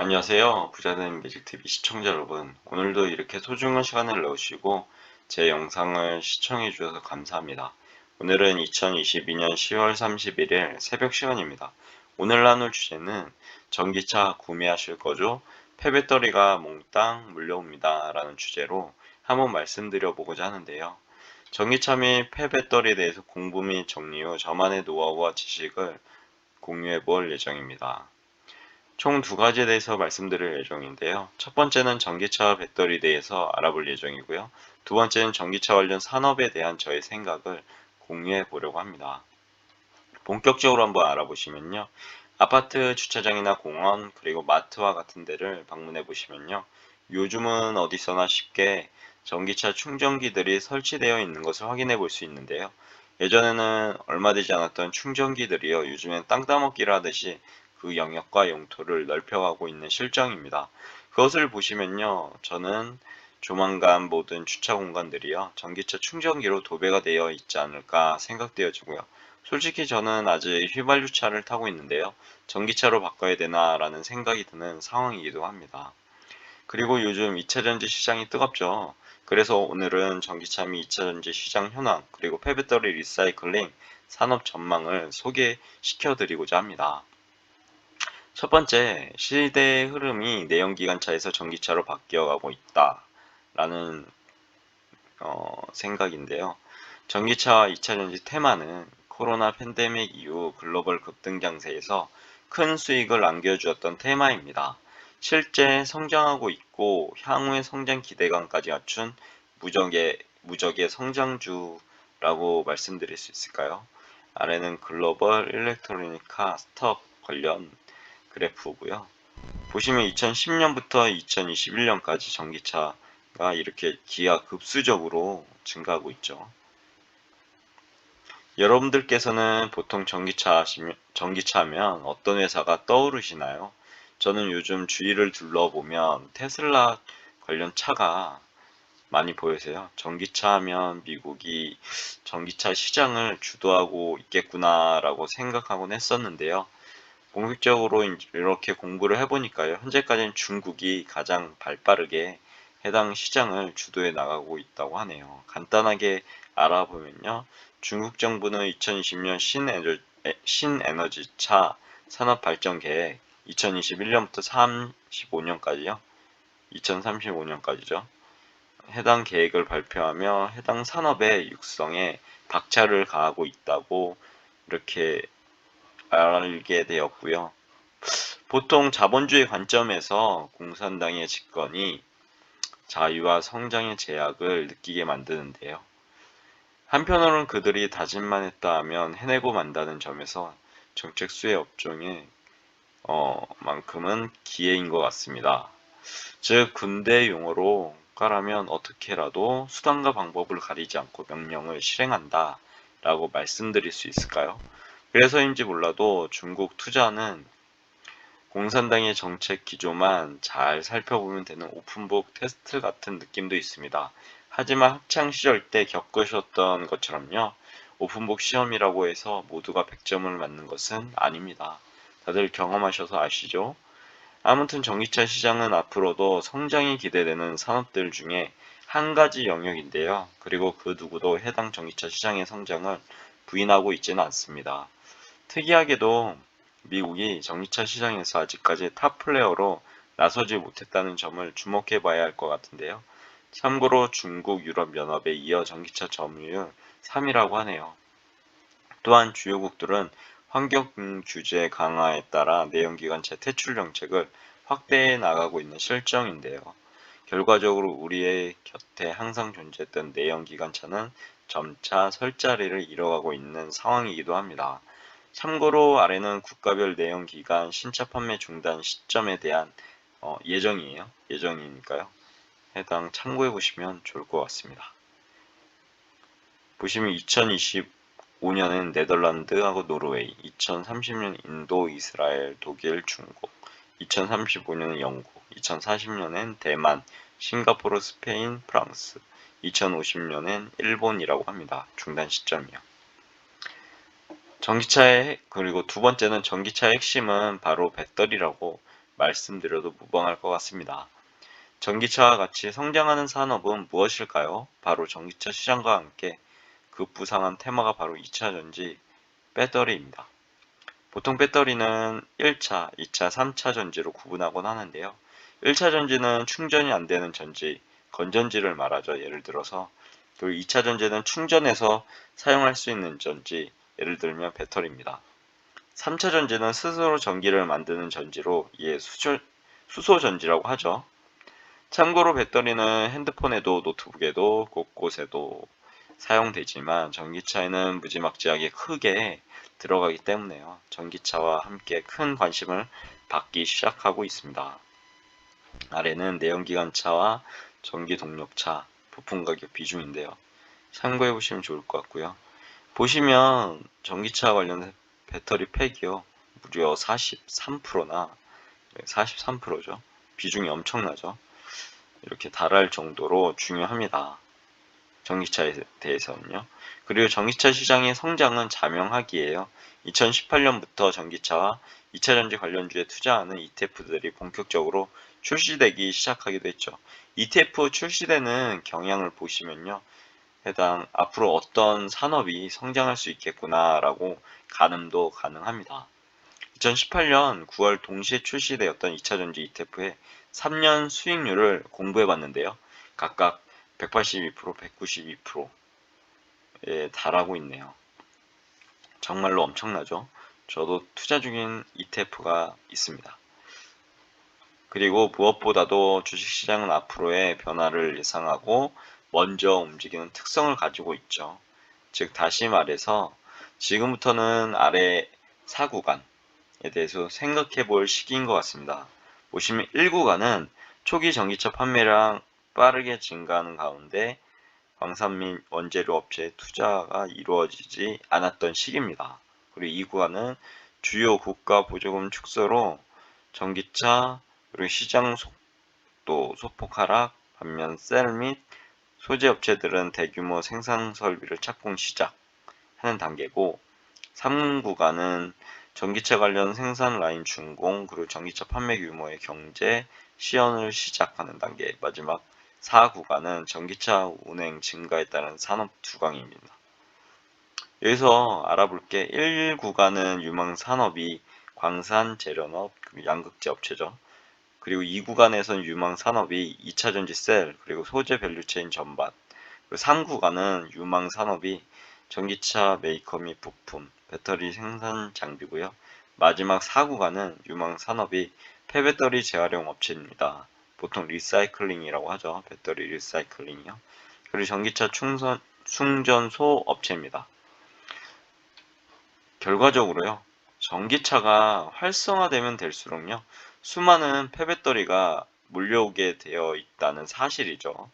안녕하세요. 부자되는 매직TV 시청자 여러분. 오늘도 이렇게 소중한 시간을 내주시고 제 영상을 시청해 주셔서 감사합니다. 오늘은 2022년 10월 31일 새벽 시간입니다. 오늘 나눌 주제는 전기차 구매하실 거죠? 폐배터리가 몽땅 물려옵니다. 라는 주제로 한번 말씀드려 보고자 하는데요. 전기차 및 폐배터리에 대해서 공부 및 정리 후 저만의 노하우와 지식을 공유해 볼 예정입니다. 총 두 가지에 대해서 말씀드릴 예정인데요. 첫 번째는 전기차 배터리에 대해서 알아볼 예정이고요. 두 번째는 전기차 관련 산업에 대한 저의 생각을 공유해 보려고 합니다. 본격적으로 한번 알아보시면요. 아파트 주차장이나 공원 그리고 마트와 같은 데를 방문해 보시면요. 요즘은 어디서나 쉽게 전기차 충전기들이 설치되어 있는 것을 확인해 볼 수 있는데요. 예전에는 얼마 되지 않았던 충전기들이요. 요즘엔 땅 따먹기를 하듯이 그 영역과 용토를 넓혀가고 있는 실정입니다. 그것을 보시면요. 저는 조만간 모든 주차 공간들이요. 전기차 충전기로 도배가 되어 있지 않을까 생각되어지고요. 솔직히 저는 아직 휘발유차를 타고 있는데요. 전기차로 바꿔야 되나라는 생각이 드는 상황이기도 합니다. 그리고 요즘 2차전지 시장이 뜨겁죠. 그래서 오늘은 전기차 및 2차전지 시장 현황, 그리고 폐배터리 리사이클링 산업 전망을 소개시켜 드리고자 합니다. 첫 번째, 시대의 흐름이 내연기관차에서 전기차로 바뀌어가고 있다라는 생각인데요. 전기차와 2차전지 테마는 코로나 팬데믹 이후 글로벌 급등장세에서 큰 수익을 안겨주었던 테마입니다. 실제 성장하고 있고 향후의 성장 기대감까지 갖춘 무적의 성장주라고 말씀드릴 수 있을까요? 아래는 글로벌 일렉트로니카 스톡 관련 그래프고요. 보시면 2010년부터 2021년까지 전기차가 이렇게 기하급수적으로 증가하고 있죠. 여러분들께서는 보통 전기차면 어떤 회사가 떠오르시나요? 저는 요즘 주위를 둘러보면 테슬라 관련 차가 많이 보여서요. 전기차 하면 미국이 전기차 시장을 주도하고 있겠구나라고 생각하곤 했었는데요. 공식적으로 이렇게 공부를 해보니까요. 현재까지는 중국이 가장 발빠르게 해당 시장을 주도해 나가고 있다고 하네요. 간단하게 알아보면요. 중국 정부는 2020년 신에너지차 산업발전계획 2021년부터 35년까지요. 2035년까지죠. 해당 계획을 발표하며 해당 산업의 육성에 박차를 가하고 있다고 이렇게 알게 되었고요. 보통 자본주의 관점에서 공산당의 집권이 자유와 성장의 제약을 느끼게 만드는데요. 한편으로는 그들이 다짐만 했다 하면 해내고 만다는 점에서 정책 수혜 업종의 만큼은 기회인 것 같습니다. 즉 군대 용어로 가라면 어떻게라도 수단과 방법을 가리지 않고 명령을 실행한다 라고 말씀드릴 수 있을까요? 그래서인지 몰라도 중국 투자는 공산당의 정책 기조만 잘 살펴보면 되는 오픈북 테스트 같은 느낌도 있습니다. 하지만 학창 시절 때 겪으셨던 것처럼요. 오픈북 시험이라고 해서 모두가 100점을 맞는 것은 아닙니다. 다들 경험하셔서 아시죠? 아무튼 전기차 시장은 앞으로도 성장이 기대되는 산업들 중에 한 가지 영역인데요. 그리고 그 누구도 해당 전기차 시장의 성장을 부인하고 있지는 않습니다. 특이하게도 미국이 전기차 시장에서 아직까지 탑 플레이어로 나서지 못했다는 점을 주목해 봐야 할 것 같은데요. 참고로 중국, 유럽 연합에 이어 전기차 점유율 3위라고 하네요. 또한 주요국들은 환경 규제 강화에 따라 내연기관차 퇴출 정책을 확대해 나가고 있는 실정인데요. 결과적으로 우리의 곁에 항상 존재했던 내연기관차는 점차 설 자리를 잃어가고 있는 상황이기도 합니다. 참고로 아래는 국가별 내연기관 신차 판매 중단 시점에 대한 예정이에요. 예정이니까요. 해당 참고해 보시면 좋을 것 같습니다. 보시면 2025년엔 네덜란드하고 노르웨이, 2030년 인도, 이스라엘, 독일, 중국, 2035년은 영국, 2040년엔 대만, 싱가포르, 스페인, 프랑스, 2050년엔 일본이라고 합니다. 중단 시점이요. 그리고 두 번째는 전기차의 핵심은 바로 배터리라고 말씀드려도 무방할 것 같습니다. 전기차와 같이 성장하는 산업은 무엇일까요? 바로 전기차 시장과 함께 급부상한 테마가 바로 2차 전지 배터리입니다. 보통 배터리는 1차, 2차, 3차 전지로 구분하곤 하는데요. 1차 전지는 충전이 안 되는 전지, 건전지를 말하죠. 예를 들어서. 그리고 2차 전지는 충전해서 사용할 수 있는 전지, 예를 들면 배터리입니다. 3차 전지는 스스로 전기를 만드는 전지로 이에 수소 전지라고 하죠. 참고로 배터리는 핸드폰에도 노트북에도 곳곳에도 사용되지만 전기차에는 무지막지하게 크게 들어가기 때문에요. 전기차와 함께 큰 관심을 받기 시작하고 있습니다. 아래는 내연기관차와 전기동력차 부품 가격 비중인데요. 참고해 보시면 좋을 것 같고요. 보시면 전기차 관련 배터리 팩이요. 무려 43%나 43%죠. 비중이 엄청나죠. 이렇게 달할 정도로 중요합니다. 전기차에 대해서는요. 그리고 전기차 시장의 성장은 자명하기에요. 2018년부터 전기차와 2차 전지 관련주에 투자하는 ETF들이 본격적으로 출시되기 시작하기도 했죠. ETF 출시되는 경향을 보시면요. 해당 앞으로 어떤 산업이 성장할 수 있겠구나라고 가늠도 가능합니다. 2018년 9월 동시에 출시되었던 2차 전지 ETF의 3년 수익률을 공부해 봤는데요. 각각 182%, 192%에 달하고 있네요. 정말로 엄청나죠? 저도 투자 중인 ETF가 있습니다. 그리고 무엇보다도 주식시장은 앞으로의 변화를 예상하고 먼저 움직이는 특성을 가지고 있죠. 즉 다시 말해서 지금부터는 아래 4구간에 대해서 생각해 볼 시기인 것 같습니다. 보시면 1구간은 초기 전기차 판매량 빠르게 증가하는 가운데 광산 및 원재료 업체의 투자가 이루어지지 않았던 시기입니다. 그리고 2구간은 주요 국가 보조금 축소로 전기차 그리고 시장 속도 소폭 하락, 반면 셀 및 소재 업체들은 대규모 생산 설비를 착공 시작하는 단계고 3구간은 전기차 관련 생산 라인 준공 그리고 전기차 판매 규모의 경제 시연을 시작하는 단계 마지막 4구간은 전기차 운행 증가에 따른 산업 두강입니다. 여기서 알아볼 게 1구간은 유망 산업이 광산, 재련업, 양극재 업체죠. 그리고 2구간에서는 유망 산업이 2차 전지 셀, 그리고 소재 밸류체인 전반. 그리고 3구간은 유망 산업이 전기차 메이커 및 부품, 배터리 생산 장비고요. 마지막 4구간은 유망 산업이 폐배터리 재활용 업체입니다. 보통 리사이클링이라고 하죠. 배터리 리사이클링이요. 그리고 전기차 충전소 업체입니다. 결과적으로요. 전기차가 활성화되면 될수록요. 수많은 폐배터리가 몰려오게 되어 있다는 사실이죠.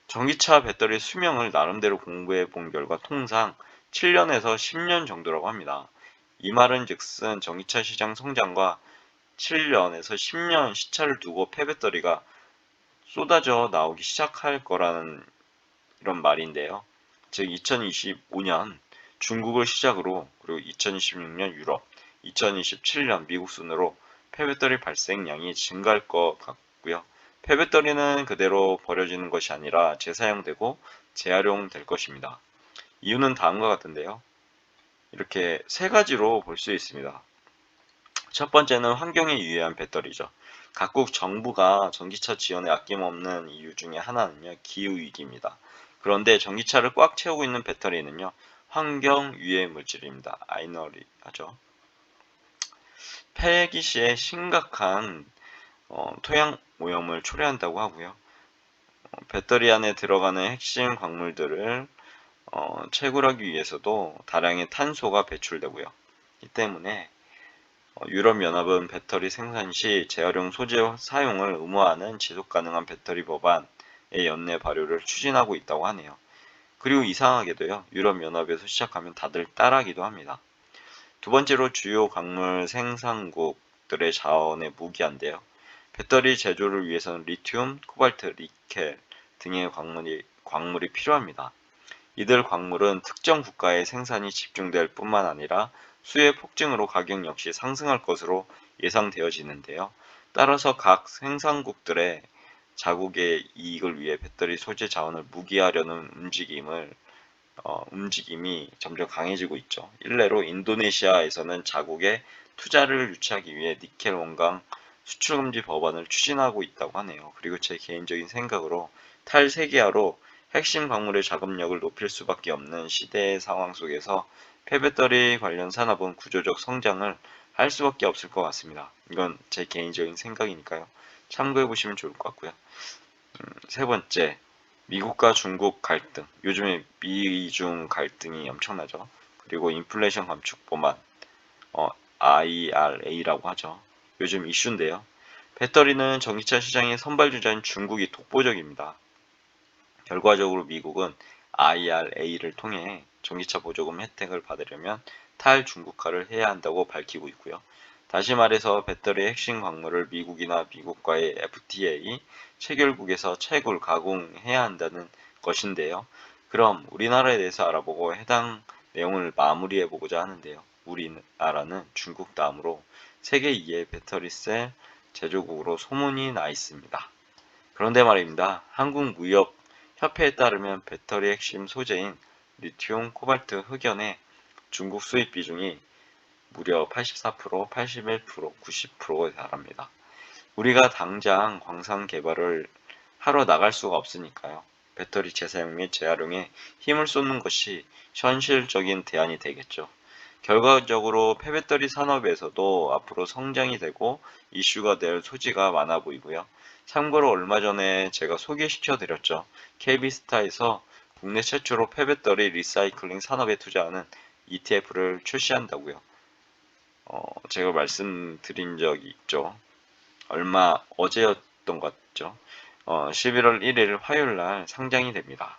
전기차 배터리 수명을 나름대로 공부해 본 결과 통상 7년에서 10년 정도라고 합니다. 이 말은 즉슨 전기차 시장 성장과 7년에서 10년 시차를 두고 폐배터리가 쏟아져 나오기 시작할 거라는 이런 말인데요. 즉 2025년 중국을 시작으로 그리고 2026년 유럽, 2027년 미국 순으로 폐배터리 발생량이 증가할 것 같고요. 폐배터리는 그대로 버려지는 것이 아니라 재사용되고 재활용될 것입니다. 이유는 다음과 같은데요. 이렇게 세 가지로 볼 수 있습니다. 첫 번째는 환경에 유해한 배터리죠. 각국 정부가 전기차 지원에 아낌없는 이유 중에 하나는요, 기후위기입니다. 그런데 전기차를 꽉 채우고 있는 배터리는요, 환경 유해 물질입니다. 아이너리 하죠. 폐기 시에 심각한 토양 오염을 초래한다고 하고요. 배터리 안에 들어가는 핵심 광물들을 채굴하기 위해서도 다량의 탄소가 배출되고요. 이 때문에 유럽연합은 배터리 생산 시 재활용 소재 사용을 의무화하는 지속가능한 배터리 법안의 연내 발효를 추진하고 있다고 하네요. 그리고 이상하게도요. 유럽연합에서 시작하면 다들 따라하기도 합니다. 두 번째로 주요 광물 생산국들의 자원에 무기한데요. 배터리 제조를 위해서는 리튬, 코발트, 니켈 등의 광물이 필요합니다. 이들 광물은 특정 국가의 생산이 집중될 뿐만 아니라 수요 폭증으로 가격 역시 상승할 것으로 예상되어지는데요. 따라서 각 생산국들의 자국의 이익을 위해 배터리 소재 자원을 무기화하려는 움직임이 점점 강해지고 있죠. 일례로 인도네시아에서는 자국의 투자를 유치하기 위해 니켈 원강 수출 금지 법안을 추진하고 있다고 하네요. 그리고 제 개인적인 생각으로 탈세계화로 핵심 광물의 자금력을 높일 수밖에 없는 시대의 상황 속에서 폐배터리 관련 산업은 구조적 성장을 할 수밖에 없을 것 같습니다. 이건 제 개인적인 생각이니까요. 참고해 보시면 좋을 것 같고요. 세 번째, 미국과 중국 갈등. 요즘에 미중 갈등이 엄청나죠. 그리고 인플레이션 감축 법안, IRA라고 하죠. 요즘 이슈인데요. 배터리는 전기차 시장의 선발주자인 중국이 독보적입니다. 결과적으로 미국은 IRA를 통해 전기차 보조금 혜택을 받으려면 탈중국화를 해야 한다고 밝히고 있고요. 다시 말해서 배터리의 핵심 광물을 미국이나 미국과의 FTA 체결국에서 채굴, 가공해야 한다는 것인데요. 그럼 우리나라에 대해서 알아보고 해당 내용을 마무리해 보고자 하는데요. 우리나라는 중국 다음으로 세계 2의 배터리셀 제조국으로 소문이 나 있습니다. 그런데 말입니다. 한국무역협회에 따르면 배터리 핵심 소재인 리튬, 코발트, 흑연의 중국 수입 비중이 무려 84%, 81%, 90%에 달합니다. 우리가 당장 광산 개발을 하러 나갈 수가 없으니까요. 배터리 재사용 및 재활용에 힘을 쏟는 것이 현실적인 대안이 되겠죠. 결과적으로 폐배터리 산업에서도 앞으로 성장이 되고 이슈가 될 소지가 많아 보이고요. 참고로 얼마 전에 제가 소개시켜 드렸죠. KB스타에서 국내 최초로 폐배터리 리사이클링 산업에 투자하는 ETF를 출시한다고요. 제가 말씀드린 적이 있죠. 어제였던 것 같죠. 11월 1일 화요일 날 상장이 됩니다.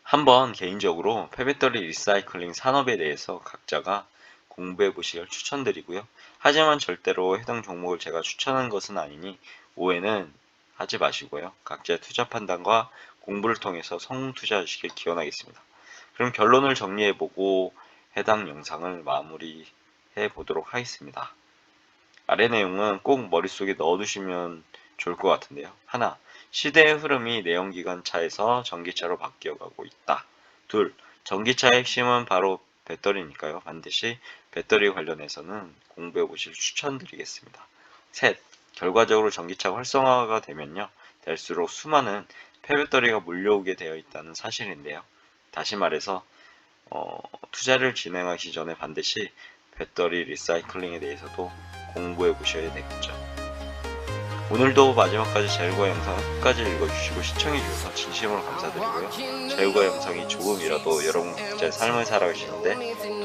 한번 개인적으로 폐배터리 리사이클링 산업에 대해서 각자가 공부해 보시길 추천드리고요. 하지만 절대로 해당 종목을 제가 추천한 것은 아니니 오해는 하지 마시고요. 각자의 투자 판단과 공부를 통해서 성공 투자하시길 기원하겠습니다. 그럼 결론을 정리해 보고 해당 영상을 마무리해 보도록 하겠습니다. 아래 내용은 꼭 머릿속에 넣어두시면 좋을 것 같은데요. 하나, 시대의 흐름이 내연기관차에서 전기차로 바뀌어가고 있다. 둘, 전기차의 핵심은 바로 배터리니까요. 반드시 배터리 관련해서는 공부해 보실 추천드리겠습니다. 셋, 결과적으로 전기차가 활성화가 되면요. 될수록 수많은 폐배터리가 몰려오게 되어 있다는 사실인데요. 다시 말해서 투자를 진행하기 전에 반드시 배터리 리사이클링에 대해서도 공부해 보셔야 되겠죠. 오늘도 마지막까지 제일과 영상을 끝까지 읽어주시고 시청해주셔서 진심으로 감사드리고요. 제일과 영상이 조금이라도 여러분 각자의 삶을 살아가시는데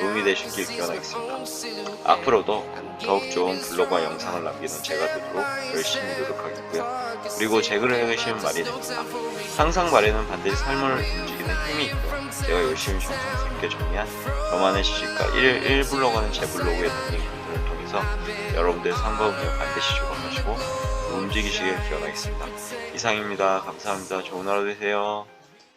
도움이 되시길 기원하겠습니다. 앞으로도 더욱 좋은 블로그와 영상을 남기는 제가 되도록 열심히 노력하겠고요. 그리고 제 글을 읽으시면 말이 됩니다. 항상 말에는 반드시 삶을 움직이는 힘이 있고요. 제가 열심히 정성스럽게 정리한 저만의 지식과 1블로그 하는 제 블로그의 링크들을 통해서 여러분들의 삶과 운명 반드시 조감하시고 움직이시길 기원하겠습니다. 이상입니다. 감사합니다. 좋은 하루 되세요.